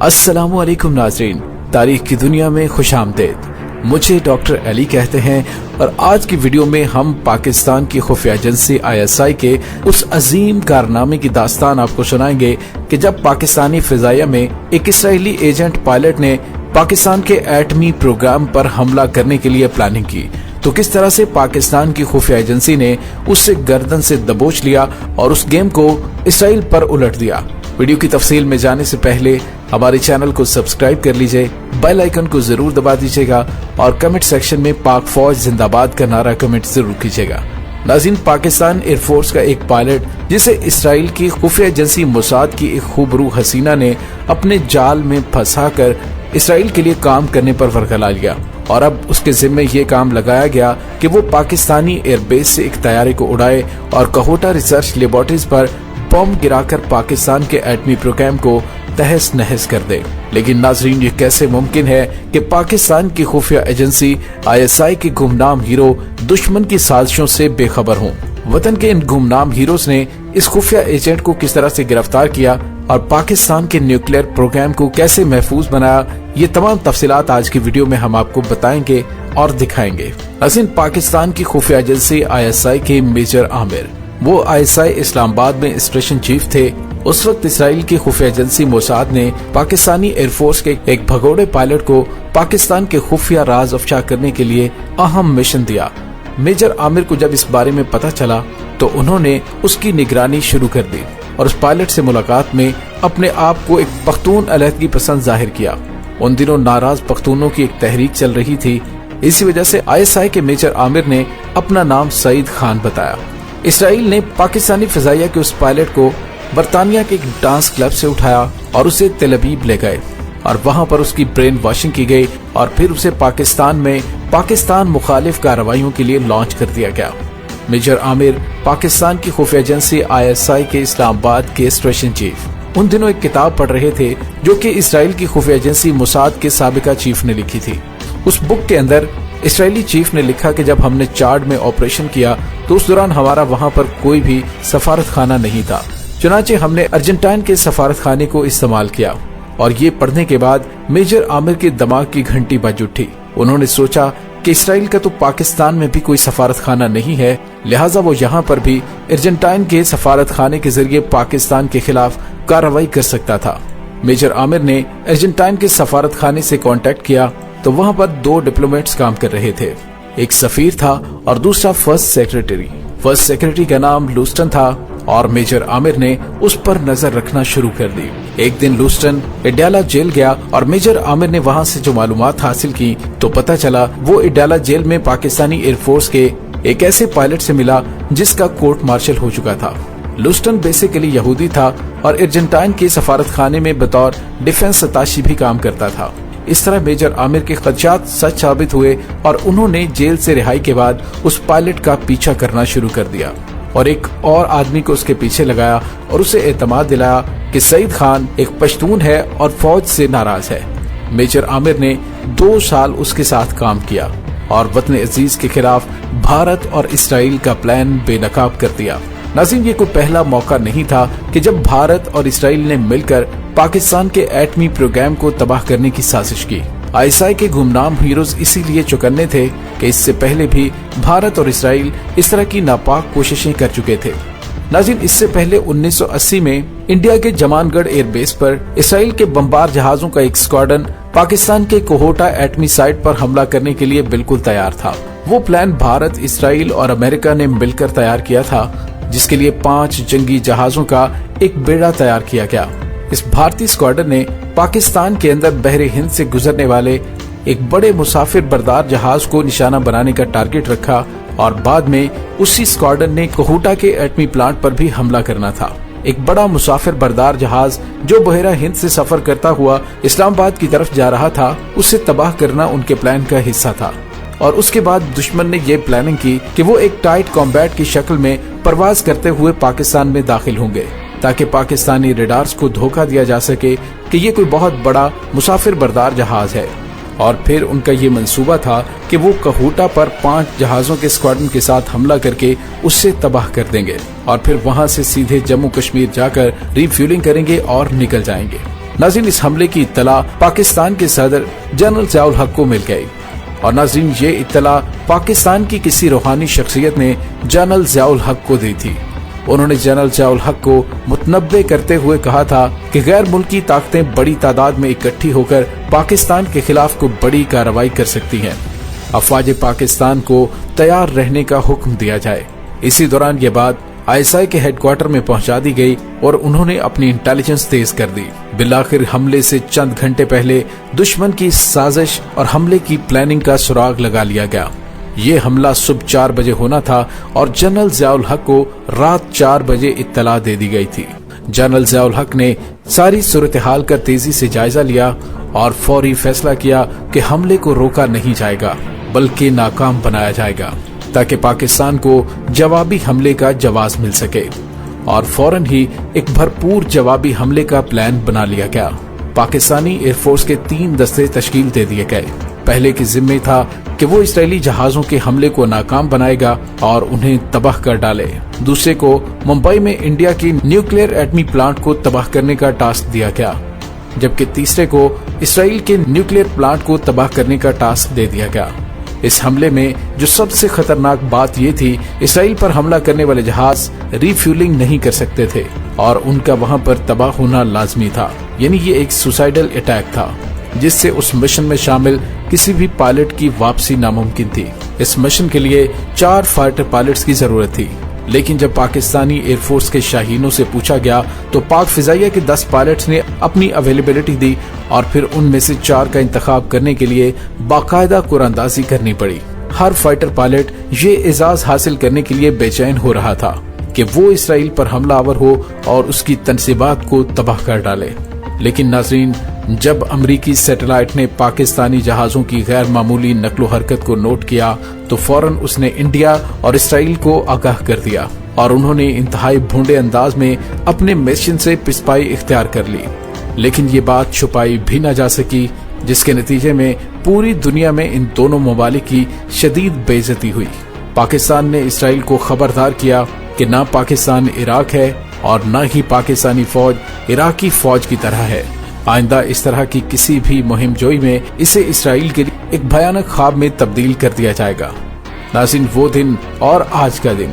अस्सलामु अलैकुम नाज़रीन, तारीख की दुनिया में खुश आमदीद। मुझे डॉक्टर अली कहते हैं और आज की वीडियो में हम पाकिस्तान की खुफिया एजेंसी ISI के उस अजीम कारनामे की दास्तान आपको सुनाएंगे कि जब पाकिस्तानी फिजाइया में एक इसराइली एजेंट पायलट ने पाकिस्तान के एटमी प्रोग्राम पर हमला करने के लिए प्लानिंग की, तो किस तरह से पाकिस्तान की खुफिया एजेंसी ने उससे गर्दन से दबोच लिया और उस गेम को इसराइल पर उलट दिया। वीडियो की तफसील में जाने से पहले हमारे चैनल को सब्सक्राइब कर लीजिए, बेल आइकन को जरूर दबा दीजिएगा और कमेंट सेक्शन में पाक फौज जिंदाबाद का नारा कमेंट जरूर कीजिएगा। नाज़रीन, पाकिस्तान एयरफोर्स का एक पायलट जिसे इसराइल की खुफिया एजेंसी मोसाद की एक खूबरू हसीना ने अपने जाल में फंसाकर इसराइल के लिए काम करने पर वरगला लिया और अब उसके जिम्मे ये काम लगाया गया कि वो पाकिस्तानी एयरबेस से एक तैयारे को उड़ाए और कहोटा रिसर्च लेबोरेटरीज पर बम गिराकर पाकिस्तान के एटमी प्रोग्राम को तहस नहस कर दे। लेकिन नाजरीन, ये कैसे मुमकिन है कि पाकिस्तान की खुफिया एजेंसी ISI के गुमनाम हीरो दुश्मन की साजिशों से बेखबर हों। वतन के इन गुमनाम हीरोज ने इस खुफिया एजेंट को किस तरह से गिरफ्तार किया और पाकिस्तान के न्यूक्लियर प्रोग्राम को कैसे महफूज बनाया, ये तमाम तफसीलात आज की वीडियो में हम आपको बताएंगे और दिखाएंगे। नाज़रीन, पाकिस्तान की खुफिया एजेंसी ISI के मेजर आमिर, वो ISI इस्लामाबाद में स्टेशन चीफ थे। उस वक्त इसराइल की खुफिया एजेंसी मोसाद ने पाकिस्तानी एयरफोर्स के एक भगोड़े पायलट को पाकिस्तान के खुफिया राज अफशा करने के लिए अहम मिशन दिया। मेजर आमिर को जब इस बारे में पता चला तो उन्होंने उसकी निगरानी शुरू कर दी और उस पायलट से मुलाकात में अपने आप को एक पख्तून अलहदगी पसंद जाहिर किया। उन दिनों नाराज पख्तूनों की एक तहरीक चल रही थी। इसी वजह से ISI के मेजर आमिर ने अपना नाम सईद खान बताया। इसराइल ने पाकिस्तानी फिजाइया के उस पायलट को बरतानिया के एक डांस क्लब से उठाया और उसे तेल अवीव ले गए और वहां पर उसकी ब्रेन वॉशिंग की गई और फिर उसे पाकिस्तान में पाकिस्तान मुखालिफ कार्रवाइयों के लिए लॉन्च कर दिया गया। मेजर आमिर पाकिस्तान की खुफिया एजेंसी ISI के इस्लामाबाद के स्टेशन चीफ उन दिनों एक किताब पढ़ रहे थे जो कि इसराइल की खुफिया एजेंसी मोसाद के साबिका चीफ ने लिखी थी। उस बुक के अंदर इसराइली चीफ ने लिखा कि जब हमने चाड में ऑपरेशन किया तो उस दौरान हमारा वहां पर कोई भी सफारत खाना नहीं था, चुनाचे हमने अर्जेंटाइन के सफारत खाने को इस्तेमाल किया। और ये पढ़ने के बाद मेजर आमिर के दिमाग की घंटी बज उठी। उन्होंने सोचा कि इसराइल का तो पाकिस्तान में भी कोई सफारत खाना नहीं है, लिहाजा वो यहाँ पर भी अर्जेंटाइन के सफारत खाने के जरिए पाकिस्तान के खिलाफ कार्रवाई कर सकता था। मेजर आमिर ने अर्जेंटाइन के सफारत खाने से कांटेक्ट किया तो वहां पर दो डिप्लोमेट्स काम कर रहे थे, एक सफीर था और दूसरा फर्स्ट सेक्रेटरी। फर्स्ट सेक्रेटरी का नाम लूस्टन था और मेजर आमिर ने उस पर नजर रखना शुरू कर दी। एक दिन लूस्टन इडाला जेल गया और मेजर आमिर ने वहां से जो मालूमात हासिल की तो पता चला वो इडाला जेल में पाकिस्तानी एयरफोर्स के एक ऐसे पायलट से मिला जिसका कोर्ट मार्शल हो चुका था। लूस्टन बेसिकली यहूदी था और अर्जेंटाइन के सफारत खाने में बतौर डिफेंस अताशी भी काम करता था। इस तरह मेजर आमिर के खदशात सच साबित हुए और उन्होंने जेल से रिहाई के बाद उस पायलट का पीछा करना शुरू कर दिया और एक और आदमी को उसके पीछे लगाया और उसे एतमाद दिलाया कि सईद खान एक पश्तून है और फौज से नाराज है। मेजर आमिर ने 2 साल उसके साथ काम किया और वतन अजीज के खिलाफ भारत और इसराइल का प्लान बेनकाब कर दिया। नाज़रीन, ये कोई पहला मौका नहीं था कि जब भारत और इसराइल ने मिलकर पाकिस्तान के एटमी प्रोग्राम को तबाह करने की साजिश की। ISI के गुमनाम हीरोज इसीलिए चौकन्ने थे कि इससे पहले भी भारत और इसराइल इस तरह की नापाक कोशिशें कर चुके थे। नाज़रीन, इससे पहले 1980 में इंडिया के जमानगढ़ एयरबेस पर इसराइल के बमबार जहाजों का एक स्क्वाड्रन पाकिस्तान के कोहोटा एटमी साइट पर हमला करने के लिए बिल्कुल तैयार था। वो प्लान भारत, इसराइल और अमेरिका ने मिलकर तैयार किया था, जिसके लिए 5 जंगी जहाजों का एक बेड़ा तैयार किया गया। इस भारतीय स्क्वाड्रन ने पाकिस्तान के अंदर बहरे हिंद से गुजरने वाले एक बड़े मुसाफिर बरदार जहाज को निशाना बनाने का टारगेट रखा और बाद में उसी स्क्वाड्रन ने कोहोटा के एटमी प्लांट पर भी हमला करना था। एक बड़ा मुसाफिर बरदार जहाज जो बहरा हिंद से सफर करता हुआ इस्लामाबाद की तरफ जा रहा था, उसे तबाह करना उनके प्लान का हिस्सा था। और उसके बाद दुश्मन ने ये प्लानिंग की कि वो एक टाइट कॉम्बैट की शक्ल में परवाज करते हुए पाकिस्तान में दाखिल होंगे ताकि पाकिस्तानी रेडार्स को धोखा दिया जा सके कि ये कोई बहुत बड़ा मुसाफिर बरदार जहाज है। और फिर उनका ये मंसूबा था कि वो कहूटा पर 5 जहाजों के स्क्वाड्रन के साथ हमला करके उससे तबाह कर देंगे और फिर वहां से सीधे जम्मू कश्मीर जाकर रिफ्यूलिंग करेंगे और निकल जाएंगे। नाज़रीन, इस हमले की इत्तला पाकिस्तान के सदर जनरल ज़ियाउल हक को मिल गई और नाज़रीन ये इत्तला पाकिस्तान की किसी रूहानी शख्सियत ने जनरल ज़ियाउल हक को दी थी। उन्होंने जनरल ज़ियाउल हक को मुतनब्बे करते हुए कहा था कि गैर मुल्की ताकतें बड़ी तादाद में इकट्ठी होकर पाकिस्तान के खिलाफ को बड़ी कार्रवाई कर सकती हैं। अफवाज पाकिस्तान को तैयार रहने का हुक्म दिया जाए। इसी दौरान ये बात ISI के हेडक्वार्टर में पहुंचा दी गई और उन्होंने अपनी इंटेलिजेंस तेज कर दी। बिलाखिर हमले से चंद घंटे पहले दुश्मन की साजिश और हमले की प्लानिंग का सुराग लगा लिया गया। ये हमला सुबह 4 बजे होना था और जनरल ज़ियाउल हक को रात 4 बजे इत्तला दे दी गई थी। जनरल ज़ियाउल हक ने सारी सूरत हाल का तेजी से जायजा लिया और फौरी फैसला किया कि हमले को रोका नहीं जाएगा बल्कि नाकाम बनाया जाएगा ताकि पाकिस्तान को जवाबी हमले का जवाब मिल सके और फौरन ही एक भरपूर जवाबी हमले का प्लान बना लिया गया। पाकिस्तानी एयरफोर्स के 3 दस्ते तश्कील दे दिए गए। पहले की जिम्मे था कि वो इजरायली जहाजों के हमले को नाकाम बनाएगा और उन्हें तबाह कर डाले। दूसरे को मुंबई में इंडिया की न्यूक्लियर एटमी प्लांट को तबाह करने का टास्क दिया गया, जबकि तीसरे को इसराइल के न्यूक्लियर प्लांट को तबाह करने का टास्क दे दिया गया। इस हमले में जो सबसे खतरनाक बात ये थी, इसराइल पर हमला करने वाले जहाज रिफ्यूलिंग नहीं कर सकते थे और उनका वहां पर तबाह होना लाजमी था। यानी ये एक सुसाइडल अटैक था जिससे उस मिशन में शामिल किसी भी पायलट की वापसी नामुमकिन थी। इस मिशन के लिए 4 फाइटर पायलट्स की जरूरत थी, लेकिन जब पाकिस्तानी एयरफोर्स के शाहीनों से पूछा गया तो पाक फिजाइया के 10 पायलट्स ने अपनी अवेलेबिलिटी दी और फिर उनमें से 4 का इंतखाब करने के लिए बाकायदा कुरानदाजी करनी पड़ी। हर फाइटर पायलट ये एजाज हासिल करने के लिए बेचैन हो रहा था कि वो इसराइल पर हमलावर हो और उसकी तनसीबात को तबाह कर डाले। लेकिन नाज़रीन, जब अमरीकी सैटेलाइट ने पाकिस्तानी जहाजों की गैर मामूली नकलो हरकत को नोट किया तो फौरन उसने इंडिया और इसराइल को आगाह कर दिया और उन्होंने इंतहाई भोंडे अंदाज में अपने मिशन से पिछपाई इख्तियार कर ली। लेकिन ये बात छुपाई भी न जा सकी, जिसके नतीजे में पूरी दुनिया में इन दोनों ममालिक की शदीद बेइज्जती हुई। पाकिस्तान ने इसराइल को खबरदार किया कि ना पाकिस्तान इराक है और न ही पाकिस्तानी फौज इराकी फौज की तरह है। आइंदा इस तरह की किसी भी मुहिम जोई में इसे इसराइल के लिए एक भयानक ख्वाब में तब्दील कर दिया जाएगा। नाज़रीन, वो दिन और आज का दिन,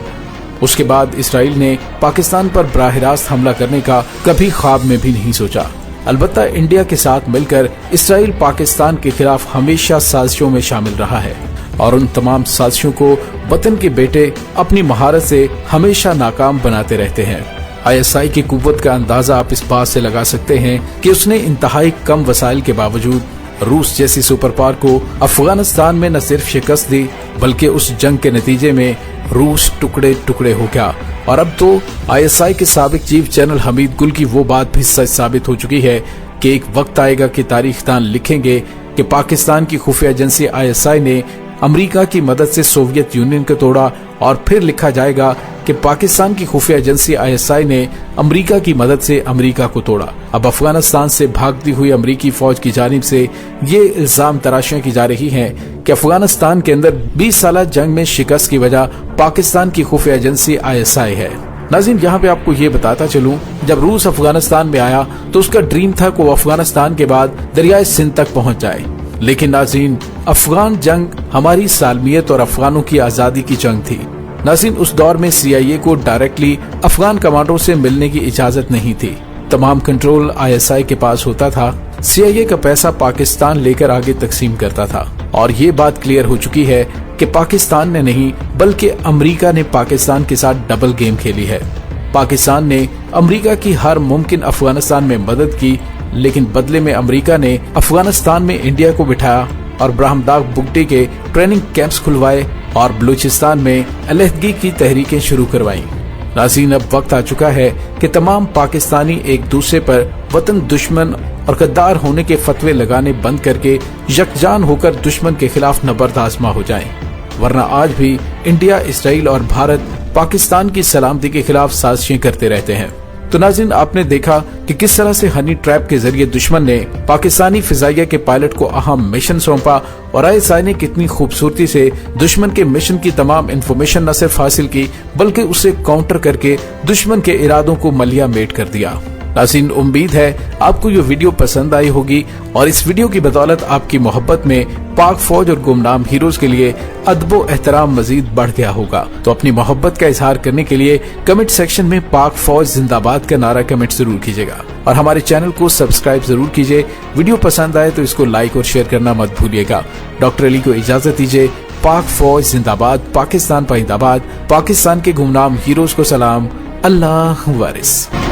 उसके बाद इसराइल ने पाकिस्तान पर बराह रास्त हमला करने का कभी ख्वाब में भी नहीं सोचा। अलबत्ता इंडिया के साथ मिलकर इसराइल पाकिस्तान के खिलाफ हमेशा साजिशों में शामिल रहा है और उन तमाम साजिशों को वतन के बेटे अपनी महारत से हमेशा नाकाम बनाते रहते हैं। ISI की कुव्वत का अंदाजा आप इस बात से लगा सकते हैं कि उसने इंतहाई कम वसाइल के बावजूद रूस जैसी सुपर पावर को अफगानिस्तान में न सिर्फ शिकस्त दी बल्कि उस जंग के नतीजे में रूस टुकड़े टुकड़े हो गया। और अब तो ISI के साबिक चीफ जनरल हमीद गुल की वो बात भी सच साबित हो चुकी है कि एक वक्त आएगा कि तारीखदान लिखेंगे कि पाकिस्तान की खुफिया एजेंसी ISI ने अमेरिका की मदद से सोवियत यूनियन को तोड़ा और फिर लिखा जाएगा कि पाकिस्तान की खुफिया एजेंसी ISI ने अमेरिका की मदद से अमेरिका को तोड़ा। अब अफगानिस्तान से भागती हुई अमेरिकी फौज की जानिब से ये इल्जाम तराशियां की जा रही हैं कि अफगानिस्तान के अंदर 20 साल जंग में शिकस्त की वजह पाकिस्तान की खुफिया एजेंसी ISI है। नाज़रीन, यहाँ पे आपको ये बताता चलूं, जब रूस अफगानिस्तान में आया तो उसका ड्रीम था कि वो अफगानिस्तान के बाद दरियाए सिंध तक पहुंच जाए। लेकिन नाज़रीन, अफगान जंग हमारी सालमियत और अफगानों की आजादी की जंग थी। नाज़रीन, उस दौर में CIA को डायरेक्टली अफगान कमांडरों से मिलने की इजाजत नहीं थी। तमाम कंट्रोल ISI के पास होता था। CIA का पैसा पाकिस्तान लेकर आगे तकसीम करता था और ये बात क्लियर हो चुकी है कि पाकिस्तान ने नहीं बल्कि अमेरिका ने पाकिस्तान के साथ डबल गेम खेली है। पाकिस्तान ने अमेरिका की हर मुमकिन अफगानिस्तान में मदद की, लेकिन बदले में अमेरिका ने अफगानिस्तान में इंडिया को बिठाया और ब्राहमदाग बुगटी के ट्रेनिंग कैंप्स खुलवाए और बलूचिस्तान में अलहदगी की तहरीकें शुरू करवाईं। नाज़रीन, अब वक्त आ चुका है कि तमाम पाकिस्तानी एक दूसरे पर वतन दुश्मन और गद्दार होने के फतवे लगाने बंद करके यकजान होकर दुश्मन के खिलाफ नबर्द आजमा हो जाएं। वरना आज भी इंडिया, इसराइल और भारत पाकिस्तान की सलामती के खिलाफ साजिशें करते रहते हैं। तो नाज़रीन, आपने देखा कि किस तरह से हनी ट्रैप के जरिए दुश्मन ने पाकिस्तानी फिजाइया के पायलट को अहम मिशन सौंपा और ISI ने कितनी खूबसूरती से दुश्मन के मिशन की तमाम इंफॉर्मेशन न सिर्फ हासिल की बल्कि उसे काउंटर करके दुश्मन के इरादों को मलिया मेट कर दिया। नाज़रीन, उम्मीद है आपको ये वीडियो पसंद आई होगी और इस वीडियो की बदौलत आपकी मोहब्बत में पाक फौज और गुमनाम हीरोज के लिए अदब व एहतराम मजीद बढ़ गया होगा। तो अपनी मोहब्बत का इजहार करने के लिए कमेंट सेक्शन में पाक फौज जिंदाबाद का नारा कमेंट जरूर कीजिएगा और हमारे चैनल को सब्सक्राइब जरूर कीजिए। वीडियो पसंद आए तो इसको लाइक और शेयर करना मत भूलिएगा। डॉक्टर अली को इजाजत दीजिए। पाक फौज जिंदाबाद, पाकिस्तान पाइंदाबाद, पाकिस्तान के गुमनाम हीरोज को सलाम, अल्लाह वारिस।